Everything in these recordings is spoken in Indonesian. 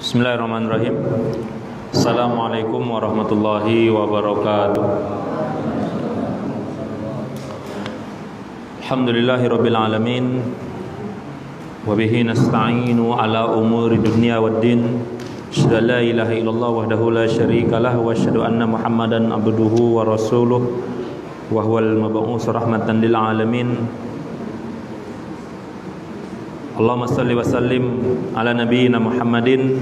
Bismillahirrahmanirrahim. Assalamualaikum warahmatullahi wabarakatuh. Alhamdulillahirabbil alamin. Wa bihi nasta'inu ala umuri dunya waddin. Asyhadu an la ilaha illallah wahdahu la syarikalah wa asyhadu anna Muhammadan abduhu wa rasuluh wa huwal mab'uts rahmatan lil alamin. Allahumma salli wa sallim ala nabiyyina Muhammadin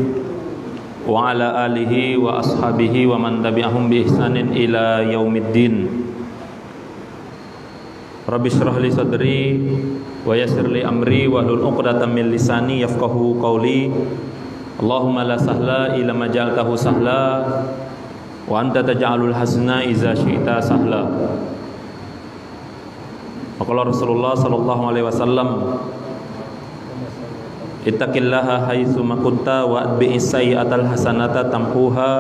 wa ala alihi wa ashabihi wa man tabi'ahum bi ihsanin ila yaumiddin. Rabbi shrah li sadri wa yassir li amri wahlul 'uqdatam min lisani yafqahu qawli. Allahumma la sahla illa ma ja'altahu sahla wa anta taj'alul hazna idza syi'ta sahla. Maka Rasulullah sallallahu alaihi wasallam, ittaqillaha haitsu ma kunta wa atbi'is sayyi'atal hasanata tamhuha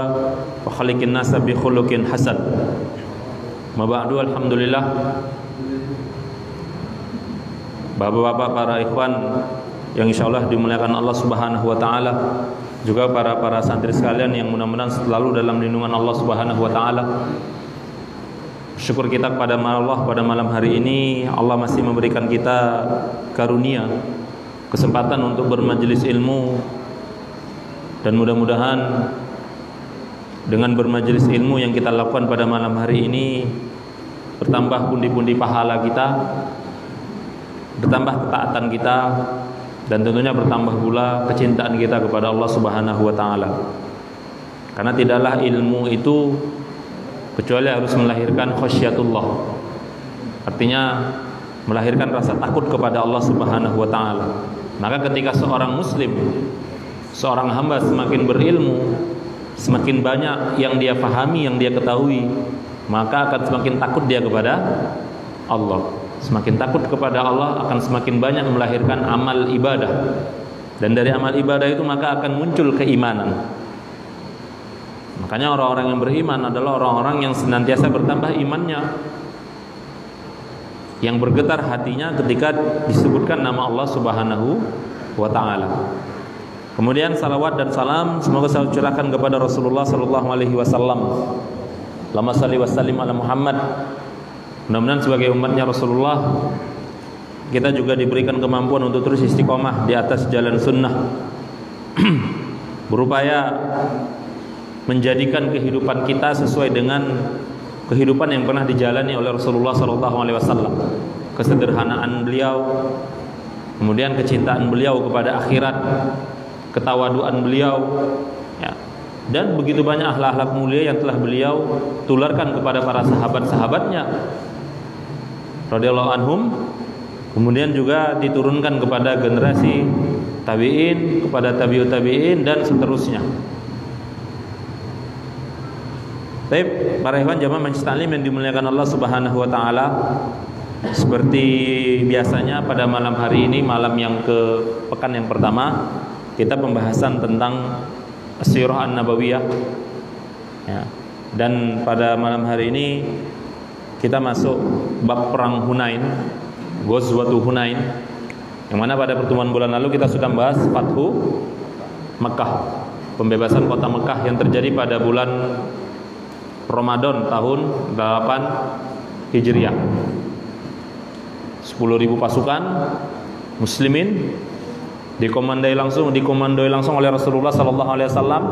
wa khaliqin nasa bi khuluqin hasan. Ma ba'du, alhamdulillah. Bapak-bapak, para ikhwan yang insyaallah dimuliakan Allah Subhanahu wa taala, juga para santri sekalian yang mudah-mudahan selalu dalam lindungan Allah Subhanahu wa taala. Syukur kita kepada Allah pada malam hari ini, Allah masih memberikan kita karunia, kesempatan untuk bermajelis ilmu, dan mudah-mudahan dengan bermajelis ilmu yang kita lakukan pada malam hari ini bertambah pundi-pundi pahala kita, bertambah ketaatan kita, dan tentunya bertambah pula kecintaan kita kepada Allah Subhanahu wa taala. Karena tidaklah ilmu itu kecuali harus melahirkan khasyatullah, artinya melahirkan rasa takut kepada Allah Subhanahu wa taala. Maka ketika seorang muslim, seorang hamba semakin berilmu, semakin banyak yang dia pahami, yang dia ketahui, maka akan semakin takut dia kepada Allah. Semakin takut kepada Allah akan semakin banyak melahirkan amal ibadah. Dan dari amal ibadah itu maka akan muncul keimanan. Makanya orang-orang yang beriman adalah orang-orang yang senantiasa bertambah imannya, yang bergetar hatinya ketika disebutkan nama Allah Subhanahu wa taala. Kemudian salawat dan salam semoga selalu curahkan kepada Rasulullah sallallahu alaihi wasallam. Allahumma shalli wa sallim ala Muhammad. Mudah-mudahan sebagai umatnya Rasulullah kita juga diberikan kemampuan untuk terus istiqomah di atas jalan sunnah, berupaya menjadikan kehidupan kita sesuai dengan kehidupan yang pernah dijalani oleh Rasulullah SAW, kesederhanaan beliau, kemudian kecintaan beliau kepada akhirat, ketawaduan beliau, ya, dan begitu banyak akhlak-akhlak mulia yang telah beliau tularkan kepada para sahabat-sahabatnya radhiyallahu anhum, kemudian juga diturunkan kepada generasi tabi'in, kepada tabi'ut tabi'in, dan seterusnya. Baik, para ikhwan jamaah majelis taklim yang dimuliakan Allah Subhanahu wa taala, seperti biasanya pada malam hari ini, malam yang ke pekan yang pertama, kita pembahasan tentang As-Sirah An-Nabawiyah, ya. Dan pada malam hari ini kita masuk bab perang Hunain, Ghazwatu Hunain, yang mana pada pertemuan bulan lalu kita sudah membahas Fathu Mekah, pembebasan kota Mekah yang terjadi pada bulan Ramadan tahun 8 Hijriah. 10.000 pasukan muslimin dikomandoi langsung oleh Rasulullah sallallahu alaihi wasallam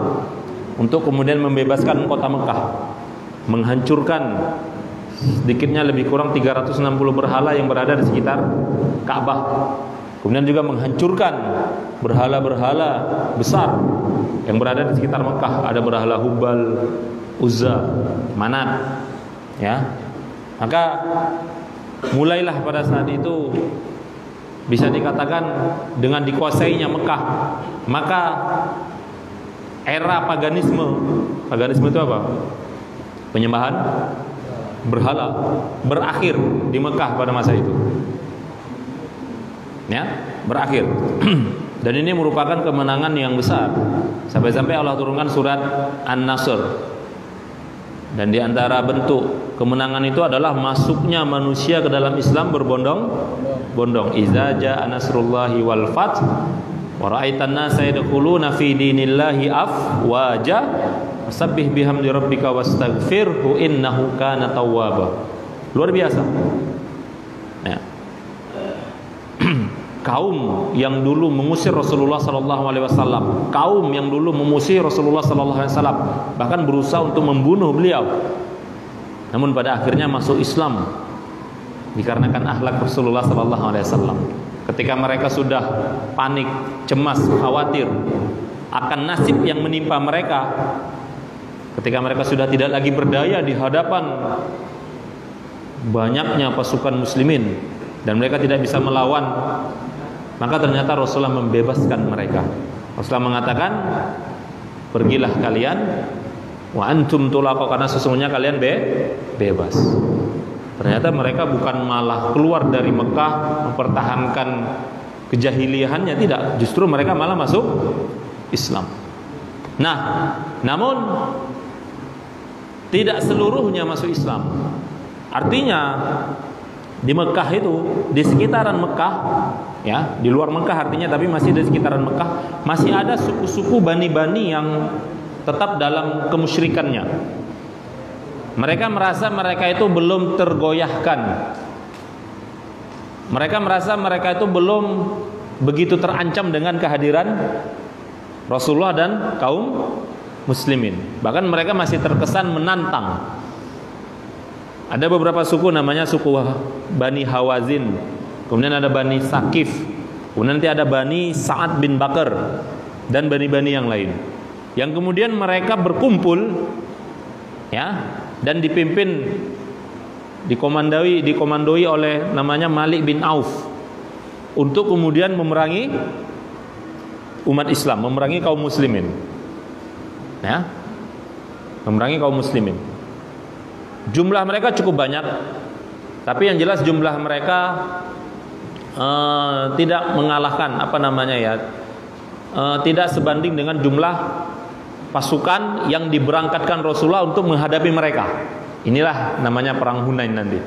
untuk kemudian membebaskan kota Mekah, menghancurkan sedikitnya lebih kurang 360 berhala yang berada di sekitar Ka'bah. Kemudian juga menghancurkan berhala-berhala besar yang berada di sekitar Mekah. Ada berhala Hubal, Uzza, Manat, ya. Maka mulailah pada saat itu bisa dikatakan dengan dikuasainya Mekah, maka era paganisme itu apa? Penyembahan berhala berakhir di Mekah pada masa itu, ya, berakhir. Dan ini merupakan kemenangan yang besar, sampai-sampai Allah turunkan surat An-Nasr. Dan di antara bentuk kemenangan itu adalah masuknya manusia ke dalam Islam berbondong-bondong. Iza ja'a nasrullahi wal fath Wa ra'aitan nasa yadkhuluna fi dinillahi afwaja fasabbih bihamdi rabbika wastaghfirhu innahu kana tawwaba. Luar biasa. Ya. Kaum yang dulu mengusir Rasulullah sallallahu alaihi wasallam, kaum yang dulu memusuhi Rasulullah sallallahu alaihi wasallam, bahkan berusaha untuk membunuh beliau. Namun pada akhirnya masuk Islam dikarenakan akhlak Rasulullah sallallahu alaihi wasallam. Ketika mereka sudah panik, cemas, khawatir akan nasib yang menimpa mereka, ketika mereka sudah tidak lagi berdaya di hadapan banyaknya pasukan muslimin dan mereka tidak bisa melawan, maka ternyata Rasulullah membebaskan mereka. Rasulullah mengatakan, pergilah kalian wa antum tulaqo, karena sesungguhnya kalian bebas. Ternyata mereka bukan malah keluar dari Mekah mempertahankan kejahiliahannya, tidak, justru mereka malah masuk Islam. Nah, namun tidak seluruhnya masuk Islam. Artinya di Mekah itu, di sekitaran Mekah, ya, di luar Mekah artinya, tapi masih di sekitaran Mekah, masih ada suku-suku bani-bani yang tetap dalam kemusyrikannya. Mereka merasa mereka itu belum tergoyahkan. Mereka merasa mereka itu belum begitu terancam dengan kehadiran Rasulullah dan kaum muslimin. Bahkan mereka masih terkesan menantang. Ada beberapa suku, namanya suku Bani Hawazin, kemudian ada Bani Sakif, kemudian nanti ada Bani Sa'ad bin Bakar dan bani-bani yang lain, yang kemudian mereka berkumpul, ya, dan dipimpin, dikomandoi oleh namanya Malik bin Auf untuk kemudian memerangi umat Islam, memerangi kaum muslimin, ya, memerangi kaum muslimin. Jumlah mereka cukup banyak, tapi yang jelas jumlah mereka tidak mengalahkan, tidak sebanding dengan jumlah pasukan yang diberangkatkan Rasulullah untuk menghadapi mereka. Inilah namanya perang Hunain nanti,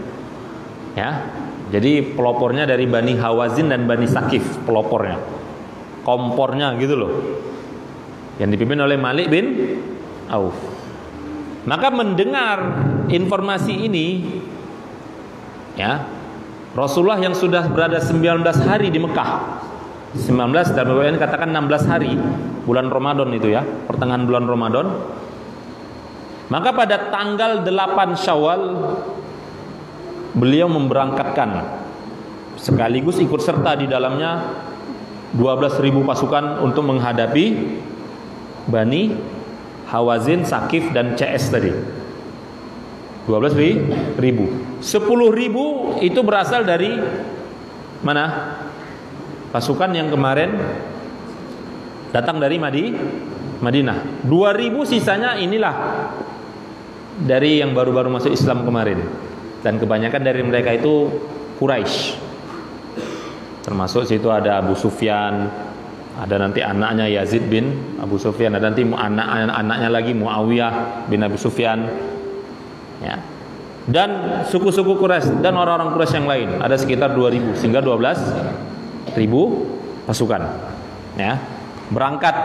ya. Jadi pelopornya dari Bani Hawazin dan Bani Sakif, pelopornya, kompornya gitu loh, yang dipimpin oleh Malik bin Auf. Maka mendengar informasi ini, ya, Rasulullah yang sudah berada 19 hari di Mekah, 19 dan beberapa katakan 16 hari, bulan Ramadan itu, ya, pertengahan bulan Ramadan. Maka pada tanggal 8 Syawal beliau memberangkatkan, sekaligus ikut serta di dalamnya 12.000 pasukan untuk menghadapi Bani Hawazin, Sakif dan CS tadi. 12.000. 10.000 itu berasal dari mana? Pasukan yang kemarin datang dari Madinah. 2.000 sisanya inilah dari yang baru-baru masuk Islam kemarin. Dan kebanyakan dari mereka itu Quraisy. Termasuk situ ada Abu Sufyan, ada nanti anaknya Yazid bin Abu Sufyan, ada nanti anaknya lagi Muawiyah bin Abi Sufyan, ya. Dan suku-suku Quraisy dan orang-orang Quraisy yang lain ada sekitar 2.000, sehingga 12.000 pasukan, ya, berangkat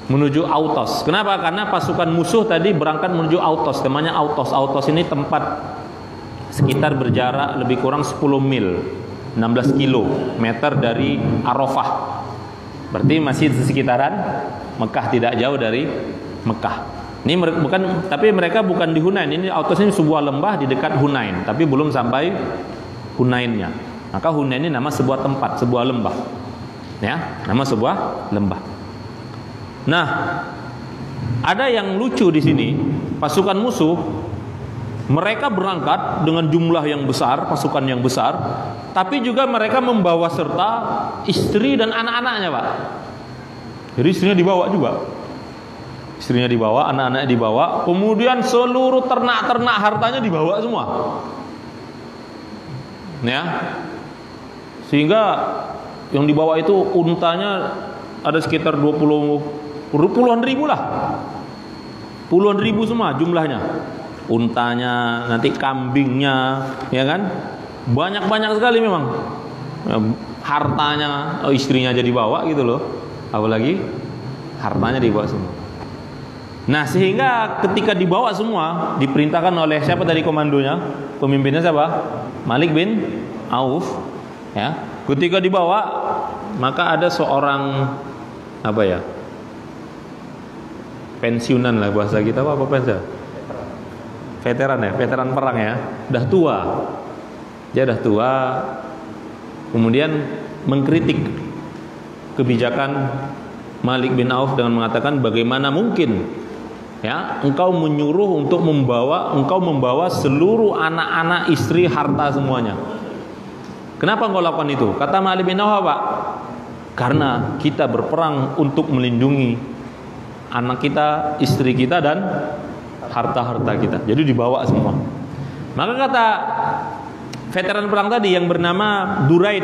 menuju Autos. Kenapa? Karena pasukan musuh tadi berangkat menuju Autos, namanya Autos. Autos ini tempat sekitar berjarak lebih kurang 10 mil, 16 kilometer dari Arafah. Berarti masih di sekitaran Mekah, tidak jauh dari Mekah. Ini bukan, tapi mereka bukan di Hunain. Ini Autos ini sebuah lembah di dekat Hunain, tapi belum sampai Hunainnya. Maka Hunain ini nama sebuah tempat, sebuah lembah, ya, nama sebuah lembah. Nah, ada yang lucu di sini. Pasukan musuh mereka berangkat dengan jumlah yang besar, pasukan yang besar, tapi juga mereka membawa serta istri dan anak-anaknya, Pak. Jadi istrinya dibawa juga. Istrinya dibawa, anak-anaknya dibawa, kemudian seluruh ternak-ternak hartanya dibawa semua. Ya. Sehingga yang dibawa itu untanya ada sekitar 20 ribu lah. Puluhan ribu semua jumlahnya. Untanya, nanti kambingnya, ya kan? Banyak-banyak sekali memang. hartanya, istrinya jadi bawa gitu loh. Apalagi hartanya dibawa semua. Nah, sehingga ketika dibawa semua, diperintahkan oleh siapa tadi komandonya? Pemimpinnya siapa? Malik bin Auf, ya. Ketika dibawa, maka ada seorang apa ya? Pensiunan lah bahasa kita, apa pensiun? Veteran ya, veteran perang ya. Dah tua. Dia dah tua. Kemudian mengkritik kebijakan Malik bin Auf dengan mengatakan, bagaimana mungkin ya engkau menyuruh untuk membawa seluruh anak-anak, istri, harta semuanya. Kenapa engkau lakukan itu? Kata Malik bin Auf, Pak, karena kita berperang untuk melindungi anak kita, istri kita, dan harta-harta kita. Jadi dibawa semua. Maka kata veteran perang tadi yang bernama Duraid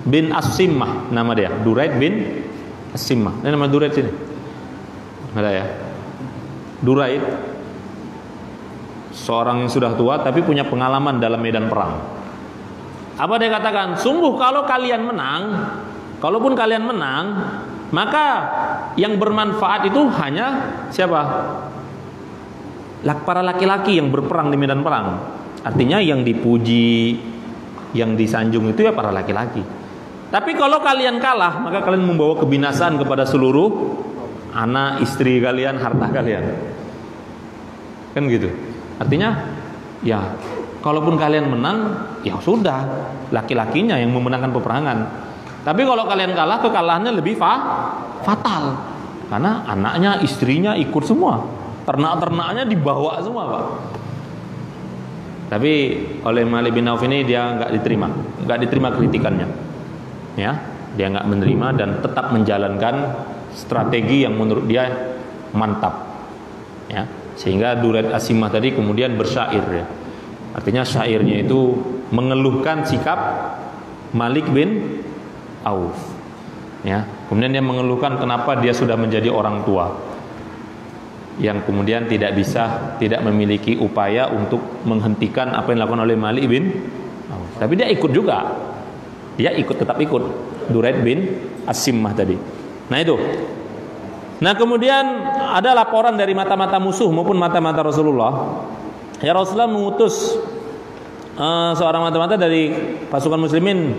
bin As-Simmah, nama dia Duraid bin As-Simmah. Ini nama Duraid sini. Ada ya. Duraid seorang yang sudah tua tapi punya pengalaman dalam medan perang. Apa dia katakan? Sungguh kalau kalian menang, kalaupun kalian menang, maka yang bermanfaat itu hanya siapa? Para laki-laki yang berperang di medan perang. Artinya yang dipuji, yang disanjung itu ya para laki-laki. Tapi kalau kalian kalah, maka kalian membawa kebinasaan kepada seluruh anak, istri kalian, harta kalian. Kan gitu. Artinya ya kalaupun kalian menang, ya sudah, laki-lakinya yang memenangkan peperangan. Tapi kalau kalian kalah, kekalahannya lebih fatal. Karena anaknya, istrinya ikut semua. Ternak-ternaknya dibawa semua, Pak. Tapi oleh Malik bin Auf ini dia nggak diterima kritikannya. Ya, dia nggak menerima dan tetap menjalankan strategi yang menurut dia mantap. Ya, sehingga Duraid As-Simmah tadi kemudian bersyair ya. Artinya syairnya itu mengeluhkan sikap Malik bin Auf. Ya, kemudian dia mengeluhkan kenapa dia sudah menjadi orang tua yang kemudian tidak memiliki upaya untuk menghentikan apa yang dilakukan oleh Malik bin Auf. Tapi dia ikut juga. Dia tetap ikut Duraid bin As-Simmah tadi. Nah itu. Nah kemudian ada laporan dari mata-mata musuh maupun mata-mata Rasulullah. Ya Rasulullah mengutus seorang mata-mata dari pasukan muslimin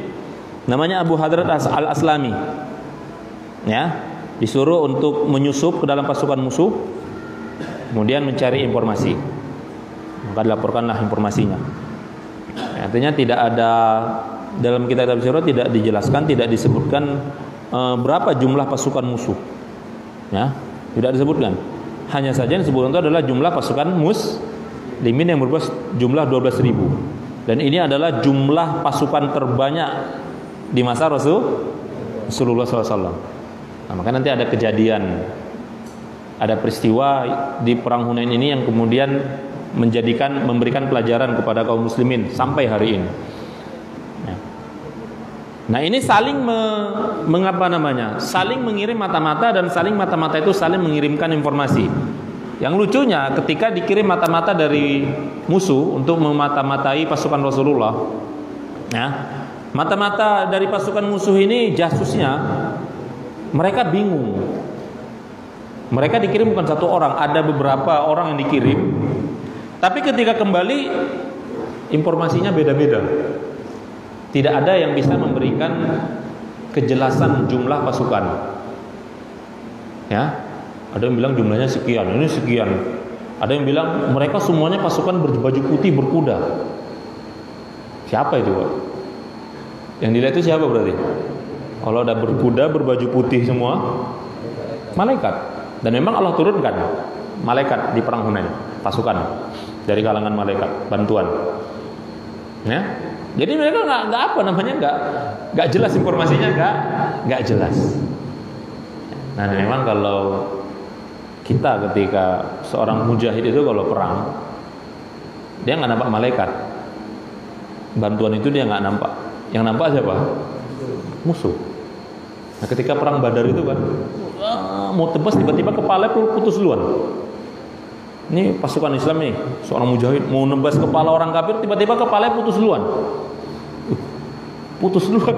namanya Abu Hadrat Al-Aslami. Ya, disuruh untuk menyusup ke dalam pasukan musuh, kemudian mencari informasi. Maka dilaporkanlah informasinya. Ya, artinya tidak ada dalam kitab sirah tidak dijelaskan, tidak disebutkan berapa jumlah pasukan musuh. Ya, tidak disebutkan. Hanya saja yang disebutkan itu adalah jumlah pasukan muslimin yang berjumlah 12.000. Dan ini adalah jumlah pasukan terbanyak di masa Rasulullah SAW. Nah, maka nanti ada kejadian, ada peristiwa di perang Hunain ini yang kemudian memberikan pelajaran kepada kaum muslimin sampai hari ini. Nah ini saling saling mengirim mata-mata dan mata-mata itu saling mengirimkan informasi. Yang lucunya ketika dikirim mata-mata dari musuh untuk memata-matai pasukan Rasulullah, ya, mata-mata dari pasukan musuh ini jasusnya mereka bingung. Mereka dikirim bukan satu orang, ada beberapa orang yang dikirim. Tapi ketika kembali informasinya beda-beda. Tidak ada yang bisa memberikan kejelasan jumlah pasukan. Ya, ada yang bilang jumlahnya sekian, ini sekian. Ada yang bilang mereka semuanya pasukan berbaju putih berkuda. Siapa itu, Pak? Yang dilihat itu siapa berarti? Kalau ada berkuda berbaju putih semua, malaikat. Dan memang Allah turunkan malaikat di perang Hunain, pasukan dari kalangan malaikat, bantuan. Ya. Jadi mereka nggak jelas informasinya, nggak jelas. Nah memang kalau kita ketika seorang mujahid itu kalau perang, dia nggak nampak malaikat, bantuan itu dia nggak nampak. Yang nampak siapa? Musuh. Nah ketika perang Badar itu kan, mau tebas tiba-tiba kepala putus duluan. Ini pasukan Islam nih, seorang mujahid mau nebas kepala orang kafir, tiba-tiba kepala putus duluan. putus duluan.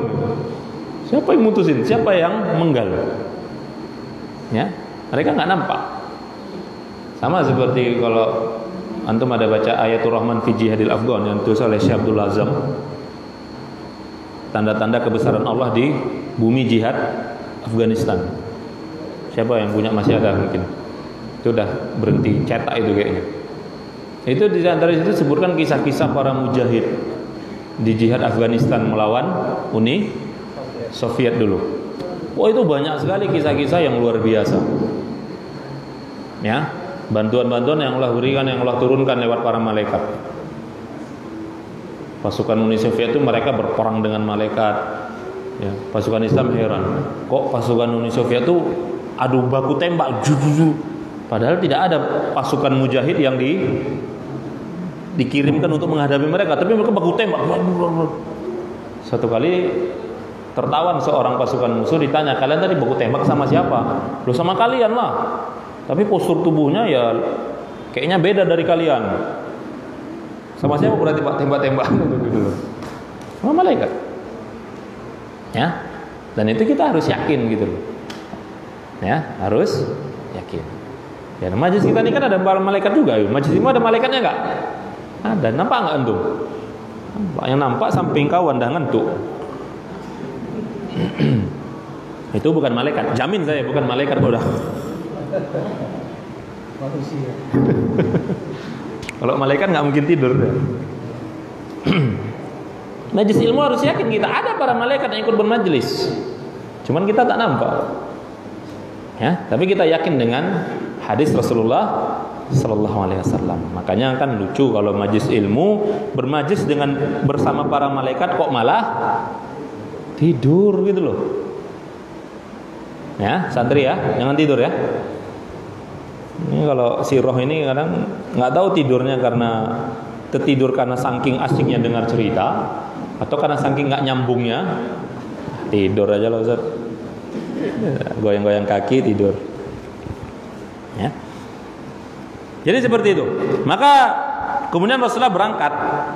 Siapa yang mutusin? Siapa yang menggal? Ya, mereka nggak nampak. Sama seperti kalau antum ada baca Ayatul Rahman fi Jihadil Afghan yang ditulis oleh Syekh Abdul Azam, tanda-tanda kebesaran Allah di bumi jihad Afghanistan. Siapa yang punya, masih ada mungkin? Itu udah berhenti cetak itu kayaknya. Itu di antara itu sebutkan kisah-kisah para mujahid di jihad Afghanistan melawan Uni Soviet dulu. Wah, itu banyak sekali kisah-kisah yang luar biasa. Ya, bantuan-bantuan yang Allah berikan, yang Allah turunkan lewat para malaikat. Pasukan Uni Soviet itu mereka berperang dengan malaikat. Ya, pasukan Islam heran, kok pasukan Uni Soviet itu adu baku tembak, padahal tidak ada pasukan mujahid yang dikirimkan untuk menghadapi mereka, tapi mereka baku tembak. Satu kali tertawan seorang pasukan musuh, ditanya, kalian tadi baku tembak sama siapa? Loh, sama kalian lah, tapi postur tubuhnya ya kayaknya beda dari kalian. Sama siapa berarti pak tembak-tembak? Sama malaikat. Ya, dan itu kita harus yakin gitu loh. Ya, harus yakin. Ya, majlis kita ini kan ada malaikat juga. Majlis ini ada malaikatnya enggak? Ada. Nampak enggak antum? Nampak. Yang nampak samping kawan dah ngantuk. Itu bukan malaikat. Jamin saya bukan malaikat udah. Manusia. Kalau malaikat enggak mungkin tidur. Majlis ilmu harus yakin kita ada para malaikat yang ikut bermajlis. Cuman kita tak nampak. Ya, tapi kita yakin dengan hadis Rasulullah sallallahu alaihi wasallam. Makanya kan lucu kalau majlis ilmu bermajlis dengan bersama para malaikat kok malah tidur gitu loh. Ya, santri ya, jangan tidur ya. Ini kalau si roh ini kadang nggak tahu tidurnya karena tertidur karena saking asiknya dengar cerita, atau karena saking nggak nyambungnya. Tidur aja lah Ustaz, goyang-goyang kaki tidur ya. Jadi seperti itu. Maka kemudian Rasulullah berangkat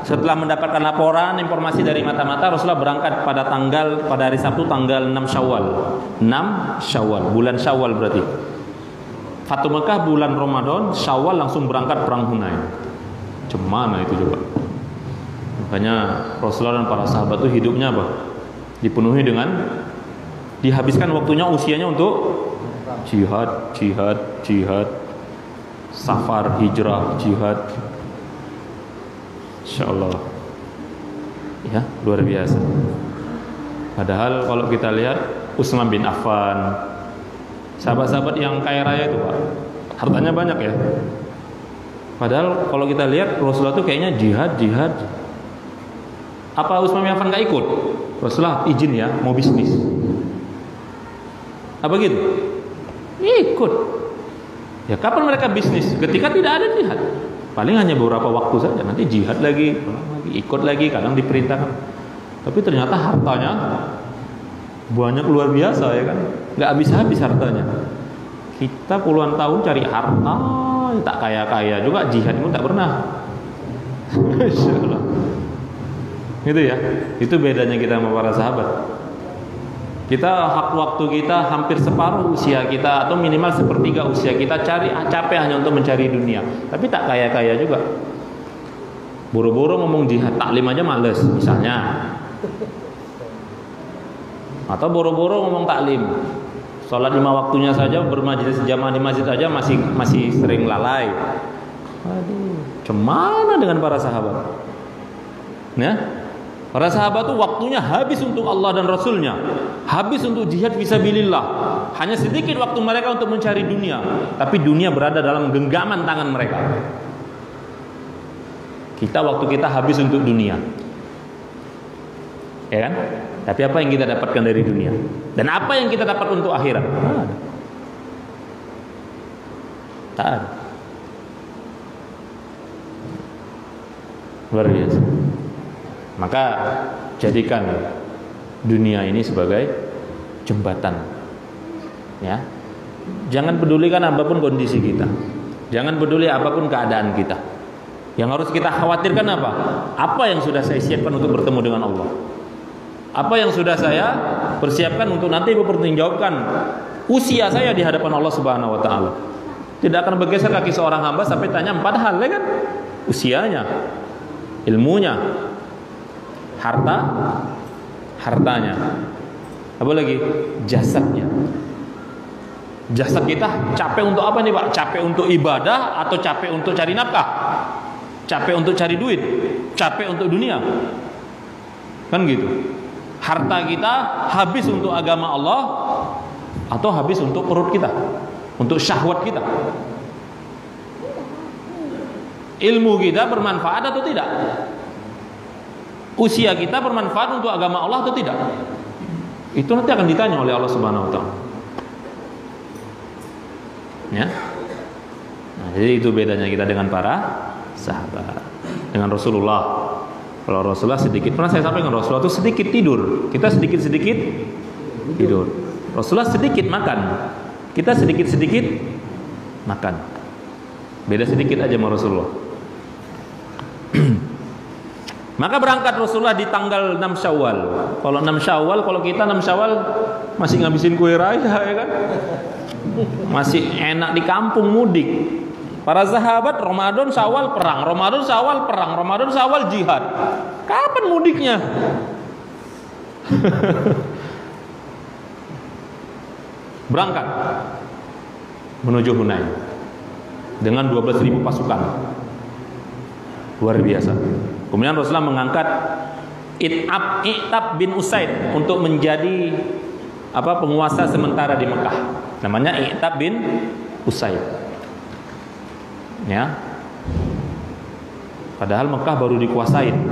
setelah mendapatkan laporan informasi dari mata-mata. Rasulullah berangkat pada hari Sabtu tanggal 6 Syawal. 6 Syawal, bulan Syawal berarti. Fatu Mekah bulan Ramadan, Syawal langsung berangkat perang Hunain. Cemana itu coba? Makanya Rasulullah dan para sahabat itu hidupnya apa? Dipenuhi dengan, dihabiskan waktunya, usianya untuk jihad, safar, hijrah, jihad. Insyaallah. Ya, luar biasa. Padahal kalau kita lihat Utsman bin Affan, sahabat-sahabat yang kaya raya itu Pak, hartanya banyak ya. Padahal kalau kita lihat Rasulullah itu kayaknya jihad. Apa Utsman bin Affan gak ikut? Rasulullah izin ya, mau bisnis. Apa gitu? Ikut. Ya kapan mereka bisnis? Ketika tidak ada jihad. Paling hanya beberapa waktu saja. Nanti jihad lagi, ikut lagi, kadang diperintahkan. Tapi ternyata hartanya banyak luar biasa ya kan? Gak habis-habis hartanya. Kita puluhan tahun cari harta, tak kaya-kaya juga, jihad pun tak pernah. Masyaallah. Gitu ya. Itu bedanya kita sama para sahabat. Kita hak waktu kita hampir separuh usia kita, atau minimal sepertiga usia kita capek hanya untuk mencari dunia. Tapi tak kaya-kaya juga. Buru-buru ngomong jihad, taklim aja males misalnya. Atau buru-buru ngomong taklim. Sholat 5 waktunya saja, bermajlis jamaah di masjid saja masih sering lalai. Aduh, cemana dengan para sahabat? Ya? Para sahabat itu waktunya habis untuk Allah dan Rasulnya, habis untuk jihad fisabilillah. Hanya sedikit waktu mereka untuk mencari dunia, tapi dunia berada dalam genggaman tangan mereka. Waktu kita habis untuk dunia, ya kan? Tapi apa yang kita dapatkan dari dunia? Dan apa yang kita dapat untuk akhirat? Tak ada. Luar biasa. Maka jadikan dunia ini sebagai jembatan. Ya. Jangan pedulikan apapun kondisi kita. Jangan peduli apapun keadaan kita. Yang harus kita khawatirkan apa? Apa yang sudah saya siapkan untuk bertemu dengan Allah? Apa yang sudah saya persiapkan untuk nanti mempertanggungjawabkan usia saya di hadapan Allah Subhanahu wa taala. Tidak akan bergeser kaki seorang hamba sampai tanya 4 hal, ya kan? Usianya, ilmunya, hartanya. Apa lagi? Jasadnya. Jasad kita capek untuk apa nih, Pak? Capek untuk ibadah atau capek untuk cari nafkah? Capek untuk cari duit? Capek untuk dunia? Kan gitu. Harta kita habis untuk agama Allah atau habis untuk perut kita, untuk syahwat kita? Ilmu kita bermanfaat atau tidak? Usia kita bermanfaat untuk agama Allah atau tidak? Itu nanti akan ditanya oleh Allah Subhanahu wa taala. Ya. Nah, jadi itu bedanya kita dengan para sahabat. Dengan Rasulullah. Kalau Rasulullah sedikit, pernah saya sampaikan, Rasulullah itu sedikit tidur, kita sedikit-sedikit tidur. Rasulullah sedikit makan, kita sedikit-sedikit makan. Beda sedikit aja sama Rasulullah. Maka berangkat Rasulullah di tanggal 6 Syawal. Kalau 6 Syawal, kalau kita 6 Syawal masih ngabisin kue raya, ya kan? Masih enak di kampung mudik. Para sahabat Ramadan Syawal perang, Ramadan Syawal perang, Ramadan Syawal jihad. Kapan mudiknya? Berangkat menuju Hunain dengan 12.000 pasukan. Luar biasa. Kemudian Rasulullah mengangkat I'tab bin Usaid untuk menjadi penguasa sementara di Mekah. Namanya I'tab bin Usaid. Ya. Padahal Mekah baru dikuasain.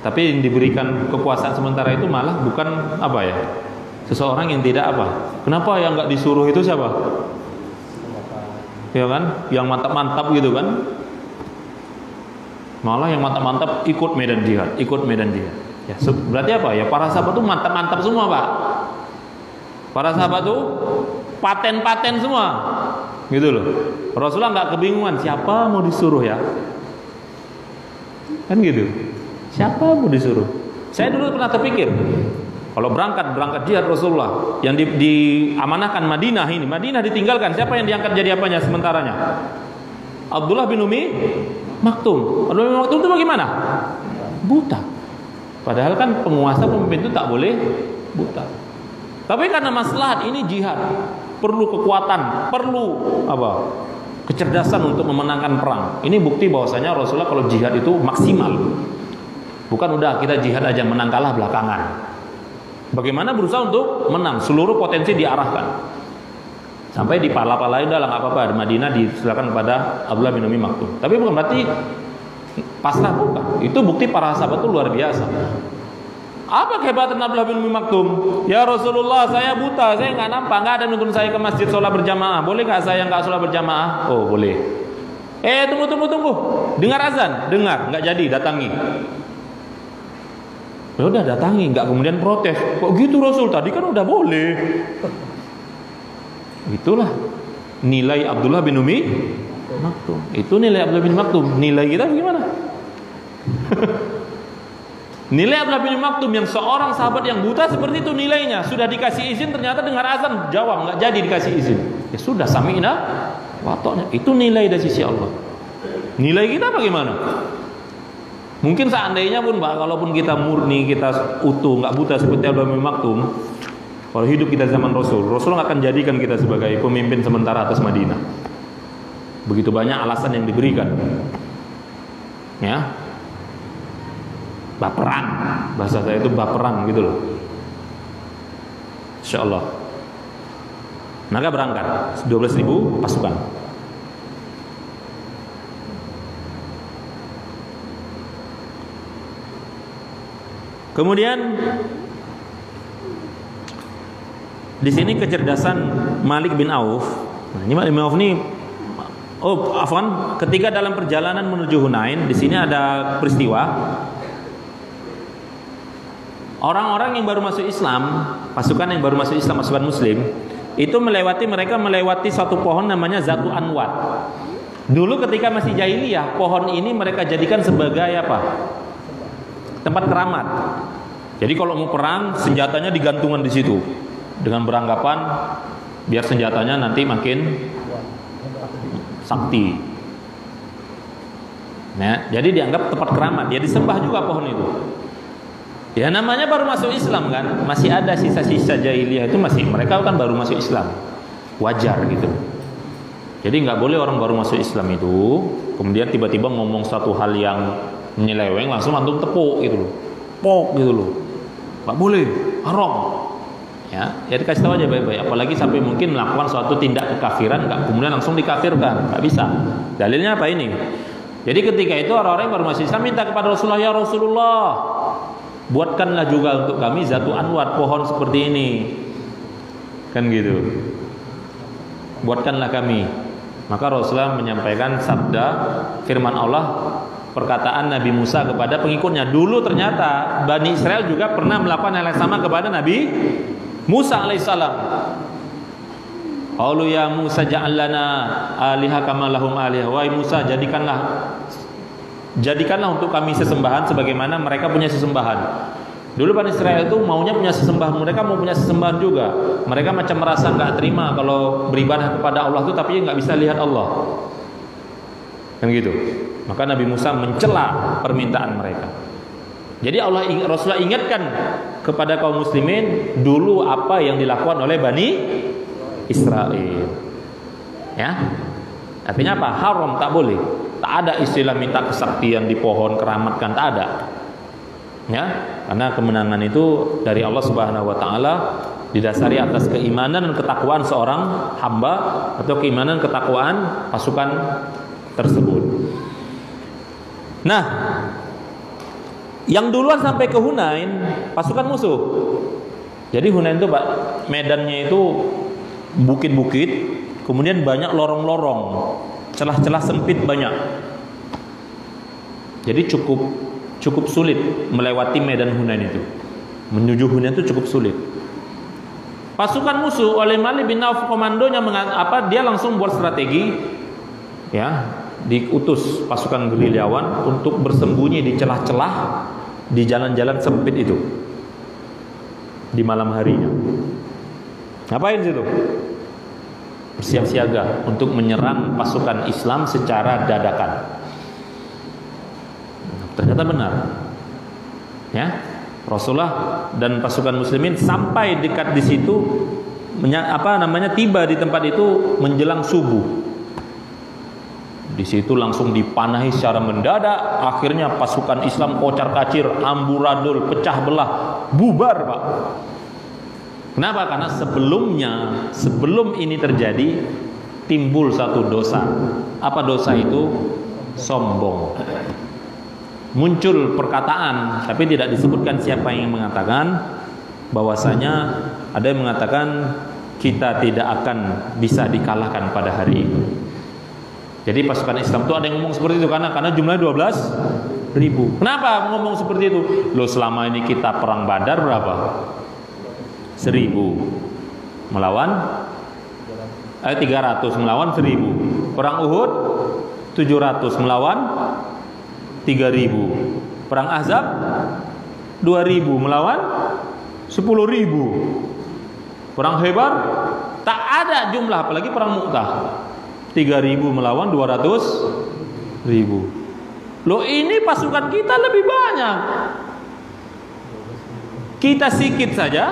Tapi yang diberikan kekuasaan sementara itu malah bukan seseorang yang tidak Kenapa yang nggak disuruh itu siapa? Ya kan? Yang mantap-mantap gitu kan? Malah yang mantap-mantap ikut medan jihad, Ya, berarti apa? Ya para sahabat tuh mantap-mantap semua, Pak. Para sahabat tuh paten-paten semua. Gitu loh. Rasulullah nggak kebingungan siapa mau disuruh ya. Kan gitu. Siapa mau disuruh? Saya dulu pernah terpikir, kalau berangkat jihad Rasulullah yang diamanahkan Madinah ini, Madinah ditinggalkan, siapa yang diangkat jadi apanya sementaranya? Abdullah bin Umi Maktum. Abdullah bin Maktum itu bagaimana? Buta. Padahal kan penguasa pemimpin itu tak boleh buta. Tapi karena maslahat ini jihad, perlu kekuatan, perlu kecerdasan untuk memenangkan perang. Ini bukti bahwasanya Rasulullah kalau jihad itu maksimal. Bukan udah kita jihad aja menang kalah belakangan. Bagaimana berusaha untuk menang, seluruh potensi diarahkan. Sampai di pala-pala udah lah nggak apa-apa, di Madinah diserahkan kepada Abdullah bin Umi Maktum. Tapi bukan berarti pasrah, bukan. Itu bukti para sahabat itu luar biasa. Apa kehebatan Abdullah bin Umi Maktum? Ya Rasulullah, saya buta, saya nggak nampak, nggak ada nuntun saya ke masjid sholat berjamaah. Boleh nggak saya nggak sholat berjamaah? Oh boleh. Tunggu. Dengar azan, dengar, nggak jadi, datangi. Ya udah datangi, nggak kemudian protes. Kok gitu Rasul? Tadi kan udah boleh. Itulah nilai Abdullah bin Umi Maktum. Itu nilai Abdullah bin Maktum. Nilai kita bagaimana? Nilai Abdullah bin Maktum yang seorang sahabat yang buta seperti itu nilainya. Sudah dikasih izin, ternyata dengar azan jawab, nggak jadi dikasih izin. Ya sudah, sami'na wa ata'na. Itu nilai dari sisi Allah. Nilai kita bagaimana? Mungkin seandainya pun Pak, kalaupun kita murni, kita utuh, nggak buta seperti Abdullah bin Maktum, kalau hidup kita zaman Rasul akan jadikan kita sebagai pemimpin sementara atas Madinah. Begitu banyak alasan yang diberikan. Ya. Baperan, bahasa saya itu baperan gitu loh. Insyaallah. Maka berangkat 12.000 pasukan. Kemudian di sini kecerdasan Malik bin Auf. Nah, ini Malik bin Auf ini ketika dalam perjalanan menuju Hunain, di sini ada peristiwa orang-orang yang baru masuk Islam, pasukan yang baru masuk Islam, pasukan Muslim, itu mereka melewati satu pohon namanya Zatu Anwat. Dulu ketika masih jahiliyah, pohon ini mereka jadikan sebagai tempat keramat. Jadi kalau mau perang, senjatanya digantungan di situ dengan beranggapan biar senjatanya nanti makin sakti. Nah, jadi dianggap tempat keramat, dia disembah juga pohon itu. Ya namanya baru masuk Islam kan, masih ada sisa-sisa jahiliyah itu, masih mereka kan baru masuk Islam, wajar gitu. Jadi nggak boleh orang baru masuk Islam itu kemudian tiba-tiba ngomong satu hal yang menyeleweng langsung antum tepuk gitu loh, pok gitu loh, nggak boleh, haram. Ya, jadi kasih tahu aja baik-baik. Apalagi sampai mungkin melakukan suatu tindak kekafiran, nggak kemudian langsung dikafirkan, nggak bisa. Dalilnya apa ini? Jadi ketika itu orang-orang yang baru masuk Islam minta kepada Rasulullah, ya Rasulullah, buatkanlah juga untuk kami Zatu Anwar, pohon seperti ini, kan gitu. Buatkanlah kami. Maka Rasulullah menyampaikan sabda firman Allah, perkataan Nabi Musa kepada pengikutnya. Dulu ternyata Bani Israel juga pernah melakukan hal yang sama kepada Nabi Musa alaihissalam. Qalu ya Musa ja'al lana aliha kama lahum alihah. Wahai Musa, jadikanlah untuk kami sesembahan sebagaimana mereka punya sesembahan. Dulu Bani Israel itu maunya punya sesembahan, mereka mau punya sesembahan juga. Mereka macam merasa nggak terima kalau beribadah kepada Allah itu tapi nggak bisa lihat Allah, kan gitu. Maka Nabi Musa mencela permintaan mereka. Jadi Rasulullah ingatkan kepada kaum muslimin dulu apa yang dilakukan oleh Bani Israel. Ya, artinya apa? Haram, tak boleh. Tak ada istilah minta kesaktian di pohon keramatkan, tak ada. Ya, karena kemenangan itu dari Allah Subhanahu wa taala didasari atas keimanan dan ketakwaan seorang hamba atau keimanan ketakwaan pasukan tersebut. Nah, yang duluan sampai ke Hunain pasukan musuh. Jadi Hunain itu Pak, medannya itu bukit-bukit, kemudian banyak lorong-lorong, celah-celah sempit banyak. Jadi cukup sulit melewati medan Hunain itu. Menuju Hunain itu cukup sulit. Pasukan musuh oleh Malik bin Auf komandonya dia langsung buat strategi, ya, diutus pasukan gerilyawan untuk bersembunyi di celah-celah di jalan-jalan sempit itu di malam harinya. Ngapain situ? Bersiap siaga untuk menyerang pasukan Islam secara dadakan. Ternyata benar. Ya, Rasulullah dan pasukan muslimin sampai dekat di situ, tiba di tempat itu menjelang subuh. Di situ langsung dipanahi secara mendadak. Akhirnya pasukan Islam kocar-kacir, amburadul, pecah belah, bubar, Pak. Kenapa? Karena sebelum ini terjadi timbul satu dosa. Apa dosa itu? Sombong. Muncul perkataan, tapi tidak disebutkan siapa yang mengatakan, bahwasanya ada yang mengatakan kita tidak akan bisa dikalahkan pada hari ini. Jadi pasukan Islam itu ada yang ngomong seperti itu karena jumlahnya 12.000. Kenapa ngomong seperti itu? Loh, selama ini kita perang Badar berapa? 1.000 melawan 300 melawan 1.000. Perang Uhud 700 melawan 3.000. Perang Ahzab 2.000 melawan 10.000. Perang Khaybar tak ada jumlah, apalagi perang Mu'tah 3.000 melawan 200.000. Loh, ini pasukan kita lebih banyak. Kita sikit saja,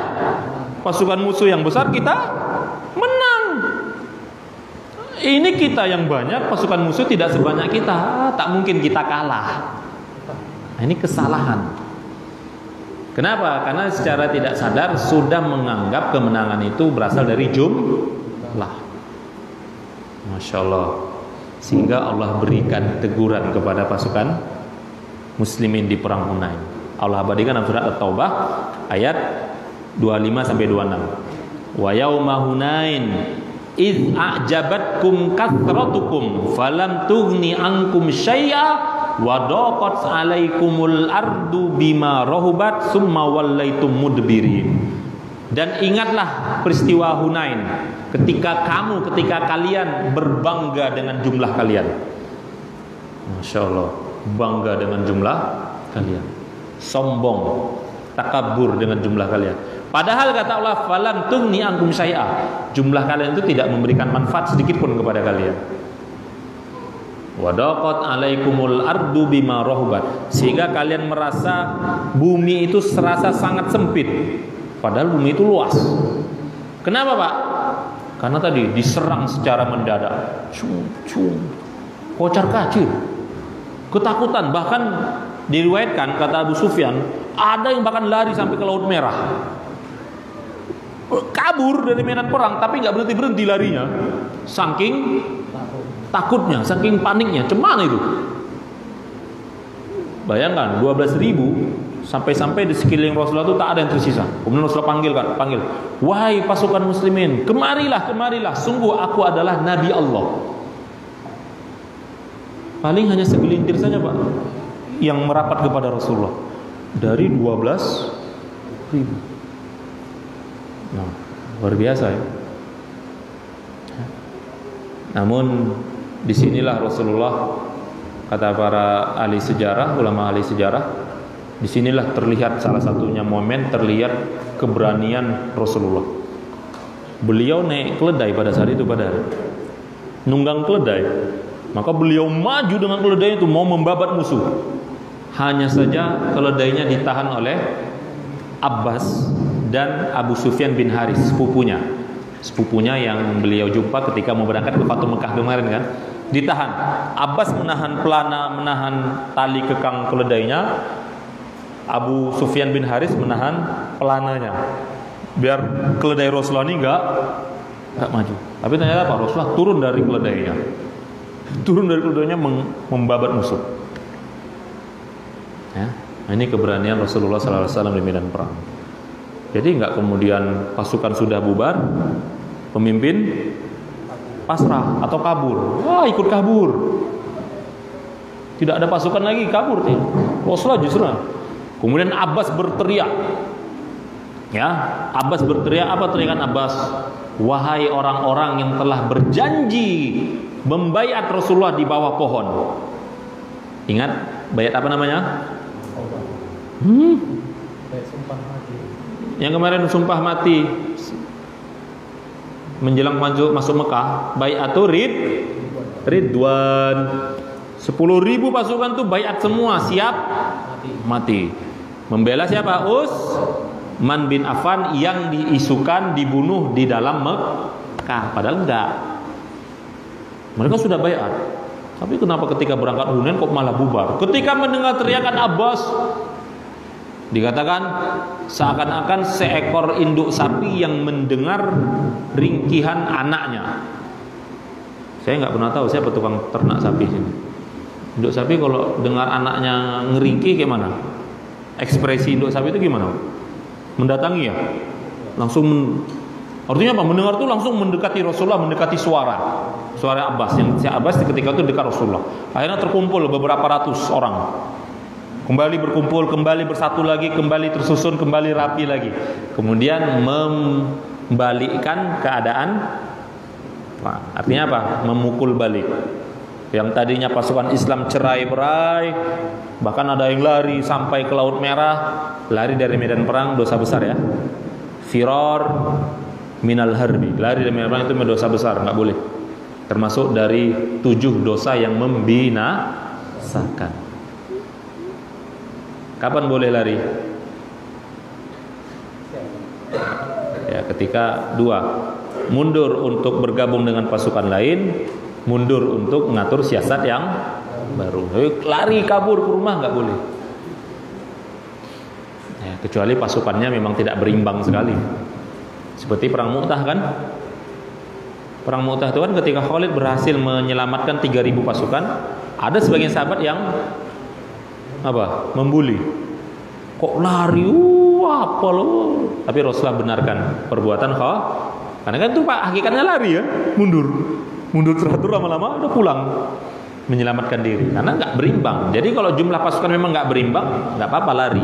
pasukan musuh yang besar kita menang. Ini kita yang banyak, pasukan musuh tidak sebanyak kita, tak mungkin kita kalah. Nah, ini kesalahan. Kenapa? Karena secara tidak sadar sudah menganggap kemenangan itu berasal dari jumlah. Masya Allah. Sehingga Allah berikan teguran kepada pasukan muslimin di perang Hunain. Allah abadikan dalam surat At-Taubah ayat 25-26. Wa yauma Hunain idz a'jabatkum kathratukum falam tughni ankum syai'a wa daqat 'alaikumul ardu bima rahubat summa wallaitum mudbirin. Dan ingatlah peristiwa Hunain, ketika kalian berbangga dengan jumlah kalian. Masya Allah, bangga dengan jumlah kalian, sombong. takabur dengan jumlah kalian. Padahal kata Allah, falan tughni ankum syai'a. Jumlah kalian itu tidak memberikan manfaat sedikit pun kepada kalian. Wa daqat 'alaikumul ardu bima rahubat. Sehingga kalian merasa bumi itu serasa sangat sempit. Padahal bumi itu luas. Kenapa, Pak? Karena tadi diserang secara mendadak. Kocar-kacir. Ketakutan, bahkan diriwayatkan kata Abu Sufyan, ada yang bahkan lari sampai ke Laut Merah. Kabur dari medan perang, tapi nggak berhenti larinya. Saking takutnya, saking paniknya. Cemana itu? Bayangkan 12.000 sampai di sekeliling Rasulullah itu tak ada yang tersisa. Kemudian Rasulullah panggil, wahai pasukan muslimin, kemarilah, sungguh aku adalah Nabi Allah. Paling hanya segelintir saja, Pak, yang merapat kepada Rasulullah dari 12.000. Nah, luar biasa ya. Namun disinilah Rasulullah, kata para ahli sejarah, ulama ahli sejarah, disinilah terlihat salah satunya momen, terlihat keberanian Rasulullah. Beliau naik keledai pada saat itu, nunggang keledai, maka beliau maju dengan keledai itu mau membabat musuh. Hanya saja keledainya ditahan oleh Abbas dan Abu Sufyan bin Haris, sepupunya yang beliau jumpa ketika mau berangkat ke Fatu Mekah kemarin kan. Ditahan. Abbas menahan tali kekang keledainya. Abu Sufyan bin Haris menahan pelananya, biar keledai Rasulullah ini enggak maju. Tapi ternyata Pak Rasulullah turun dari keledainya membabat musuh. Ya, ini keberanian Rasulullah SAW di medan perang. Jadi enggak kemudian pasukan sudah bubar, pemimpin pasrah atau kabur. Wah, ikut kabur. Tidak ada pasukan lagi, kabur. Rasulullah justru. Kemudian Abbas berteriak. Ya, Abbas berteriak, apa teriakan Abbas? Wahai orang-orang yang telah berjanji membaiat Rasulullah di bawah pohon. Ingat baiat apa namanya? Baiat sumpah mati. Yang kemarin sumpah mati menjelang masuk Mekah, baiatul Ridwan. 10.000 pasukan tuh baiat semua, siap mati. Membela siapa? Utsman bin Affan yang diisukan dibunuh di dalam Mekah, padahal enggak. Mereka sudah baiat. Tapi kenapa ketika berangkat Hunain kok malah bubar? Ketika mendengar teriakan Abbas, dikatakan seakan-akan seekor induk sapi yang mendengar ringkihan anaknya. Saya nggak pernah tahu, saya tukang ternak sapi sini. Induk sapi kalau dengar anaknya ngeringkih gimana? Ekspresi induk sapi itu gimana? Mendatangi ya? Artinya apa? Mendengar itu langsung mendekati Rasulullah, mendekati suara Abbas. Yang si Abbas ketika itu dekat Rasulullah. Akhirnya terkumpul beberapa ratus orang. Kembali berkumpul, kembali bersatu lagi, kembali tersusun, kembali rapi lagi. Kemudian membalikkan keadaan. Artinya apa? Memukul balik. Yang tadinya pasukan Islam cerai-berai, bahkan ada yang lari sampai ke Laut Merah, lari dari medan perang, dosa besar ya. Firar minal harbi, lari dari medan perang itu dosa besar, nggak boleh. Termasuk dari 7 dosa yang membinasakan. Kapan boleh lari? Ya, ketika 2, mundur untuk bergabung dengan pasukan lain, mundur untuk mengatur siasat yang baru. Lari kabur ke rumah nggak boleh. Ya, kecuali pasukannya memang tidak berimbang sekali. Seperti perang Mu'tah kan? Perang Mu'tah itu kan ketika Khalid berhasil menyelamatkan 3.000 pasukan, ada sebagian sahabat yang membuli. Kok lari? Apa lo? Tapi Rasulullah benarkan perbuatan Khalid. Karena kan itu Pak, hakikatnya lari ya, mundur teratur, lama-lama udah pulang menyelamatkan diri. Karena nggak berimbang. Jadi kalau jumlah pasukan memang nggak berimbang, nggak apa-apa lari.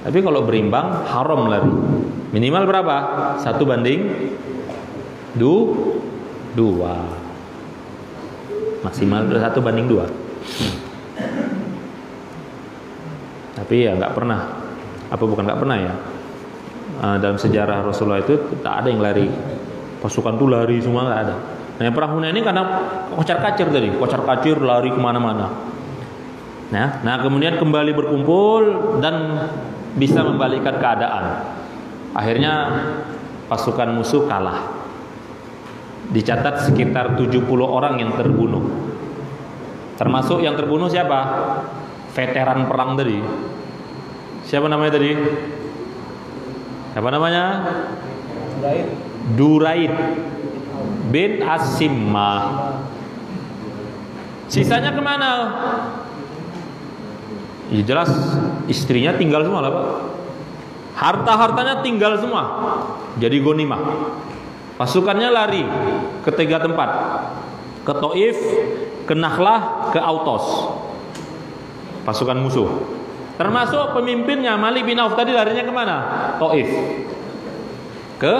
Tapi kalau berimbang, haram lari. Minimal berapa? 1/2. Maksimal 1/2. Tapi ya nggak pernah Apa bukan nggak pernah ya? Dalam sejarah Rasulullah itu tak ada yang lari. Pasukan tuh lari semua, nggak ada. Nah, yang perang Hunain ini karena kocar-kacir tadi, kocar-kacir lari kemana-mana. Nah, kemudian kembali berkumpul dan bisa membalikkan keadaan. Akhirnya pasukan musuh kalah. Dicatat sekitar 70 orang yang terbunuh. Termasuk yang terbunuh siapa? Veteran perang tadi. Siapa namanya tadi? Siapa namanya? Duraid bin As-Simmah. Sisanya kemana? Ya jelas istrinya tinggal semua lah Pak. Harta-hartanya tinggal semua. Jadi ghanimah. Pasukannya lari ke 3 tempat. Ke Taif, ke Nakhlah, ke Autos. Pasukan musuh. Termasuk pemimpinnya Malik bin Auf tadi larinya kemana? Taif. Ke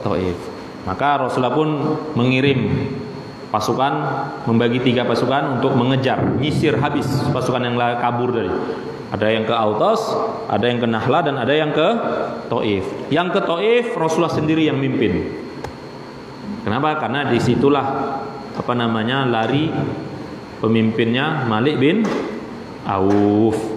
Taif. Maka Rasulullah pun mengirim pasukan, membagi 3 pasukan untuk mengejar, nyisir habis pasukan yang kabur dari. Ada yang ke Autos, ada yang ke Nakhlah, dan ada yang ke Taif. Yang ke Taif Rasulullah sendiri yang mimpin. Kenapa? Karena disitulah lari pemimpinnya Malik bin Auf.